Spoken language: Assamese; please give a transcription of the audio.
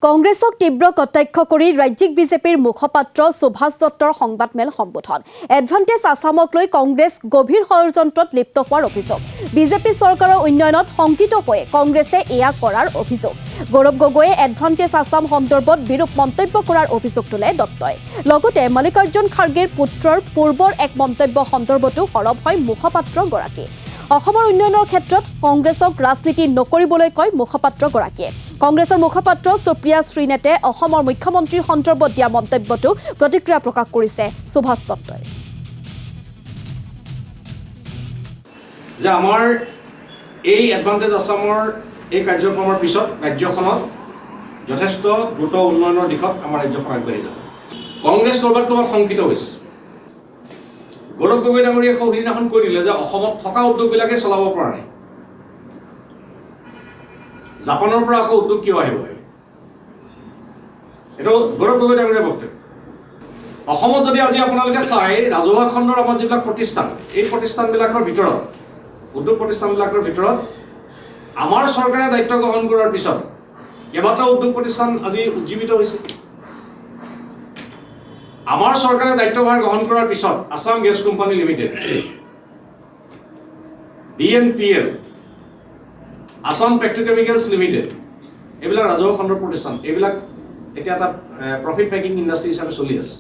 কংগ্ৰেছক তীব্ৰ কটাক্ষ কৰি ৰাজ্যিক বিজেপিৰ মুখপাত্ৰ সুভাষ দত্তৰ সংবাদমেল সম্বোধন এডভান্টেজ আসামক লৈ কংগ্ৰেছ গভীৰ ষড়যন্ত্ৰত লিপ্ত হোৱাৰ অভিযোগ বিজেপি চৰকাৰৰ উন্নয়নত শংকিত হৈ কংগ্ৰেছে এয়া কৰাৰ অভিযোগ গৌৰৱ গগৈয়ে এডভান্টেজ আসাম সন্দৰ্ভত বিৰূপ মন্তব্য কৰাৰ অভিযোগ তোলে দত্তই লগতে মল্লিকাৰ্জুন খাৰ্গেৰ পুত্ৰৰ পূৰ্বৰ এক মন্তব্য সন্দৰ্ভতো সৰব হয় মুখপাত্ৰগৰাকী অসমৰ উন্নয়নৰ ক্ষেত্ৰত কংগ্ৰেছক ৰাজনীতি নকৰিবলৈ কয় মুখপাত্ৰগৰাকীয়ে কংগ্ৰেছৰ মুখপাত্ৰ সুপ্ৰিয়া শ্ৰীনেতে অসমৰ মুখ্যমন্ত্ৰীৰ সন্দৰ্ভত দিয়া মন্তব্যটো প্ৰতিক্ৰিয়া প্ৰকাশ কৰিছে সুভাষ দত্তই যে আমাৰ এই এডভান্টেজ আসামৰ এই কাৰ্যক্ৰমৰ পিছত ৰাজ্যখনত যথেষ্ট দ্ৰুত উন্নয়নৰ দিশত আমাৰ ৰাজ্যখন আগবাঢ়ি যাব কংগ্ৰেছ কৰবাত শংকিত হৈছে গৌৰৱ গগৈ ডাঙৰীয়াই সৌদিনাখন কৈ দিলে যে অসমত থকা উদ্যোগবিলাকে চলাব পৰা নাই জাপানৰ পৰা আকৌ উদ্যোগ কিয় আহিব এইটো গৌৰৱ গগৈ ডাঙৰীয়াৰ বক্তব্য অসমত যদি আজি আপোনালোকে চাই ৰাজহুৱা খণ্ডৰ আমাৰ যিবিলাক প্ৰতিষ্ঠান এই প্ৰতিষ্ঠানবিলাকৰ ভিতৰত উদ্যোগ প্ৰতিষ্ঠানবিলাকৰ ভিতৰত আমাৰ চৰকাৰে দায়িত্ব গ্ৰহণ কৰাৰ পিছত কেইবাটাও উদ্যোগ প্ৰতিষ্ঠান আজি উজ্জীৱিত হৈছে আমাৰ চৰকাৰে দায়িত্বভাৰ গ্ৰহণ কৰাৰ পিছত Assam gas company limited BNPL Assam Petrochemicals limited এইবিলাক ৰাজহুৱা খণ্ডৰ প্ৰতিষ্ঠান এইবিলাক এতিয়া এটা প্ৰফিট মেকিং ইণ্ডাষ্ট্ৰী হিচাপে চলি আছে